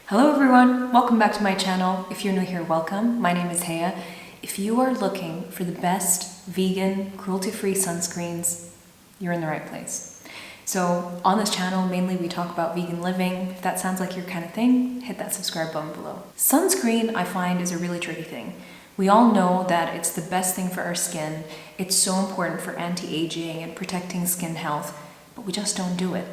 Hello everyone, welcome back to my channel. If you're new here, welcome. My name is Hea. If you are looking for the best vegan, cruelty-free sunscreens, you're in the right place. So on this channel, mainly we talk about vegan living. If that sounds like your kind of thing, hit that subscribe button below. Sunscreen, I find, is a really tricky thing. We all know that it's the best thing for our skin. It's so important for anti-aging and protecting skin health, but we just don't do it.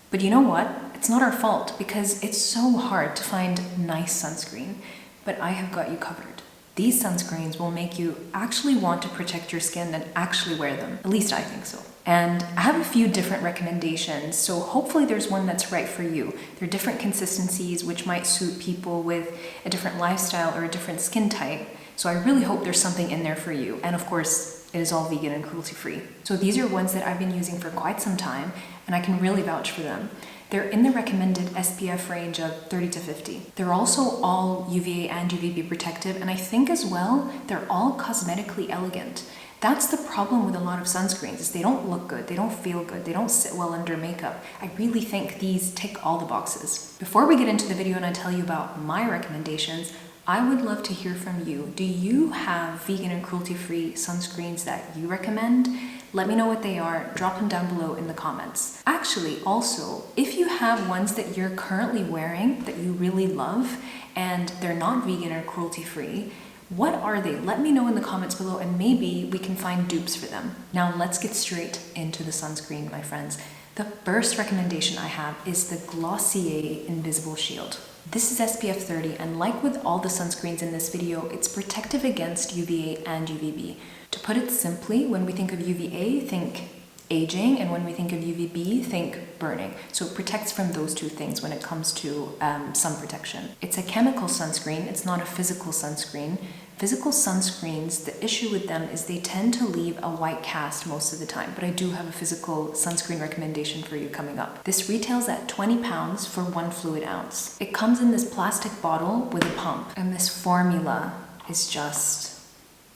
But you know what? It's not our fault because it's so hard to find nice sunscreen, but I have got you covered. These sunscreens will make you actually want to protect your skin and actually wear them. At least I think so. And I have a few different recommendations, so hopefully there's one that's right for you. There are different consistencies which might suit people with a different lifestyle or a different skin type. So I really hope there's something in there for you. And of course, it is all vegan and cruelty-free. So these are ones that I've been using for quite some time, and I can really vouch for them. They're in the recommended SPF range of 30 to 50. They're also all UVA and UVB protective, and I think as well, they're all cosmetically elegant. That's the problem with a lot of sunscreens, is they don't look good, they don't feel good, they don't sit well under makeup. I really think these tick all the boxes. Before we get into the video and I tell you about my recommendations, I would love to hear from you. Do you have vegan and cruelty-free sunscreens that you recommend? Let me know what they are. Drop them down below in the comments. Actually, also, if you have ones that you're currently wearing that you really love and they're not vegan or cruelty-free, what are they? Let me know in the comments below and maybe we can find dupes for them. Now let's get straight into the sunscreen, my friends. The first recommendation I have is the Glossier Invisible Shield. This is SPF 30, and like with all the sunscreens in this video, it's protective against UVA and UVB. To put it simply, when we think of UVA, think aging, and when we think of UVB, think burning. So it protects from those two things when it comes to sun protection. It's a chemical sunscreen, it's not a physical sunscreen. Physical sunscreens, the issue with them is they tend to leave a white cast most of the time, but I do have a physical sunscreen recommendation for you coming up. This retails at £20 for 1 fluid ounce. It comes in this plastic bottle with a pump, and this formula is just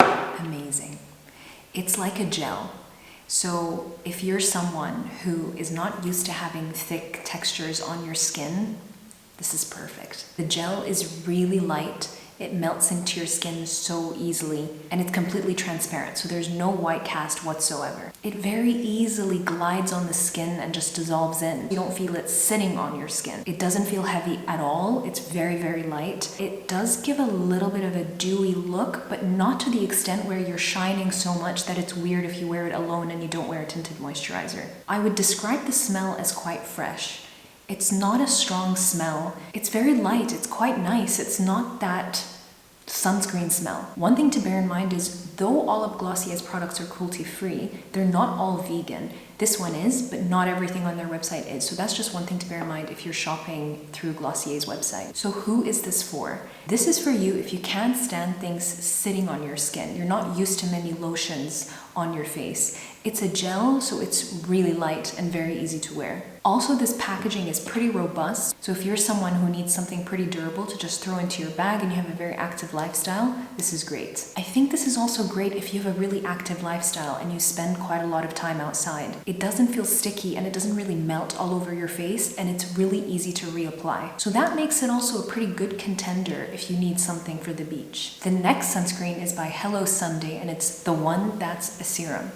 amazing. It's like a gel. So if you're someone who is not used to having thick textures on your skin, this is perfect. The gel is really light. It melts into your skin so easily, and it's completely transparent, so there's no white cast whatsoever. It very easily glides on the skin and just dissolves in. You don't feel it sitting on your skin. It doesn't feel heavy at all. It's very, very light. It does give a little bit of a dewy look, but not to the extent where you're shining so much that it's weird if you wear it alone and you don't wear a tinted moisturizer. I would describe the smell as quite fresh. It's not a strong smell. It's very light. It's quite nice. It's not that sunscreen smell. One thing to bear in mind is, though all of Glossier's products are cruelty-free, they're not all vegan. This one is, but not everything on their website is. So that's just one thing to bear in mind if you're shopping through Glossier's website. So who is this for? This is for you if you can't stand things sitting on your skin. You're not used to many lotions on your face. It's a gel, so it's really light and very easy to wear. Also, this packaging is pretty robust, so if you're someone who needs something pretty durable to just throw into your bag and you have a very active lifestyle, this is great. I think this is also great if you have a really active lifestyle and you spend quite a lot of time outside. It doesn't feel sticky and it doesn't really melt all over your face, and it's really easy to reapply. So that makes it also a pretty good contender if you need something for the beach. The next sunscreen is by Hello Sunday, and it's the one that's a serum.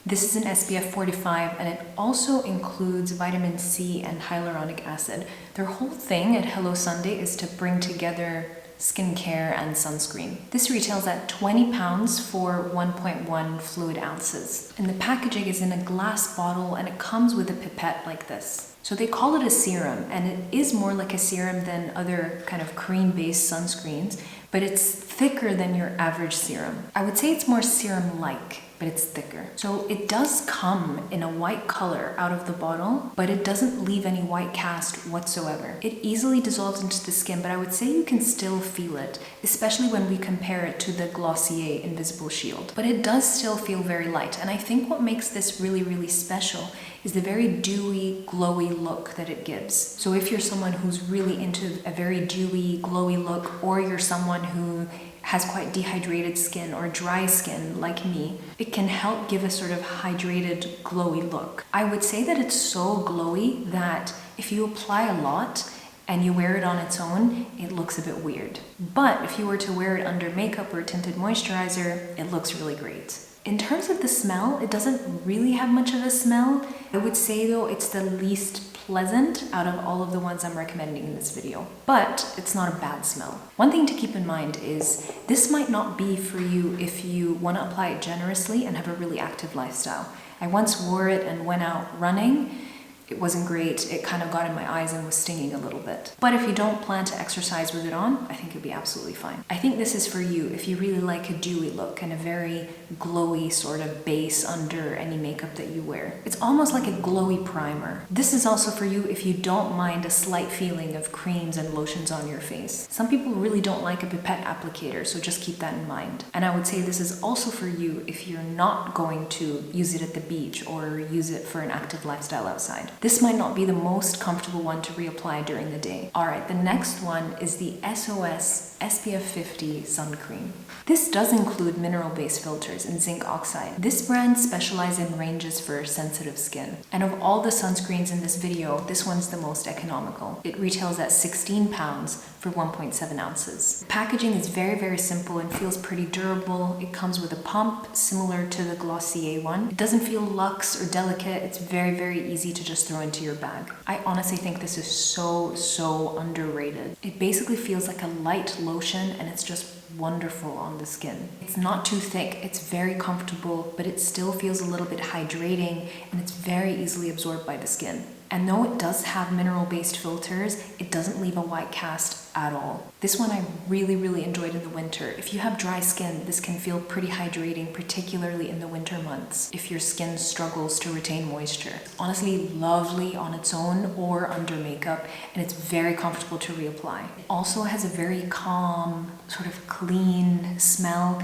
This is an SPF 45, and it also includes vitamin C and hyaluronic acid. Their whole thing at Hello Sunday is to bring together skincare and sunscreen. This retails at £20 for 1.1 fluid ounces. And the packaging is in a glass bottle, and it comes with a pipette like this. So they call it a serum, and it is more like a serum than other kind of cream-based sunscreens, but it's thicker than your average serum. I would say it's more serum-like, but it's thicker. So it does come in a white color out of the bottle, but it doesn't leave any white cast whatsoever. It easily dissolves into the skin, but I would say you can still feel it, especially when we compare it to the Glossier Invisible Shield. But it does still feel very light, and I think what makes this really, really special is the very dewy, glowy look that it gives. So if you're someone who's really into a very dewy, glowy look, or you're someone who has quite dehydrated skin or dry skin like me, it can help give a sort of hydrated, glowy look. I would say that it's so glowy that if you apply a lot and you wear it on its own, it looks a bit weird. But if you were to wear it under makeup or tinted moisturizer, it looks really great. In terms of the smell, it doesn't really have much of a smell. I would say though it's the least pleasant out of all of the ones I'm recommending in this video, but it's not a bad smell. One thing to keep in mind is this might not be for you if you want to apply it generously and have a really active lifestyle. I once wore it and went out running. It wasn't great. It kind of got in my eyes and was stinging a little bit. But if you don't plan to exercise with it on, I think it'd be absolutely fine. I think this is for you if you really like a dewy look and a very glowy sort of base under any makeup that you wear. It's almost like a glowy primer. This is also for you if you don't mind a slight feeling of creams and lotions on your face. Some people really don't like a pipette applicator, so just keep that in mind. And I would say this is also for you if you're not going to use it at the beach or use it for an active lifestyle outside. This might not be the most comfortable one to reapply during the day. Alright, the next one is the SOS SPF 50 sun cream. This does include mineral-based filters and zinc oxide. This brand specializes in ranges for sensitive skin. And of all the sunscreens in this video, this one's the most economical. It retails at £16 for 1.7 ounces. The packaging is very simple and feels pretty durable. It comes with a pump similar to the Glossier one. It doesn't feel luxe or delicate. It's very easy to just throw into your bag. I honestly think this is so underrated. It basically feels like a light lotion and it's just wonderful on the skin. It's not too thick, it's very comfortable, but it still feels a little bit hydrating and it's very easily absorbed by the skin. And though it does have mineral-based filters, it doesn't leave a white cast at all. This one I really enjoyed in the winter. If you have dry skin, this can feel pretty hydrating, particularly in the winter months, if your skin struggles to retain moisture. Honestly, lovely on its own or under makeup, and it's very comfortable to reapply. It also has a very calm, sort of clean smell,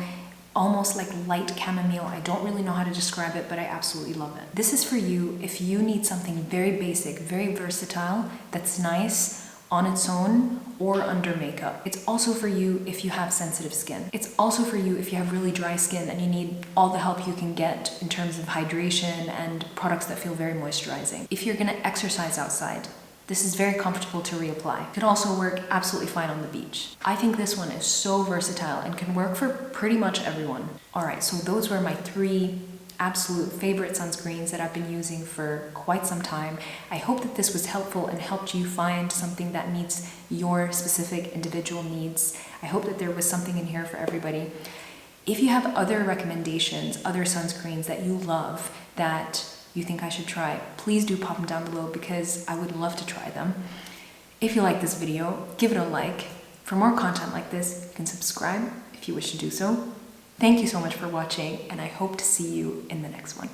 almost like light chamomile. I don't really know how to describe it, but I absolutely love it. This is for you if you need something very basic, very versatile, that's nice on its own or under makeup. It's also for you if you have sensitive skin. It's also for you if you have really dry skin and you need all the help you can get in terms of hydration and products that feel very moisturizing. If you're gonna exercise outside, this is very comfortable to reapply. It could also work absolutely fine on the beach. I think this one is so versatile and can work for pretty much everyone. Alright, so those were my 3 absolute favorite sunscreens that I've been using for quite some time. I hope that this was helpful and helped you find something that meets your specific individual needs. I hope that there was something in here for everybody. If you have other recommendations, other sunscreens that you love that you think I should try, please do pop them down below because I would love to try them. If you like this video, give it a like. For more content like this, you can subscribe if you wish to do so. Thank you so much for watching, and I hope to see you in the next one.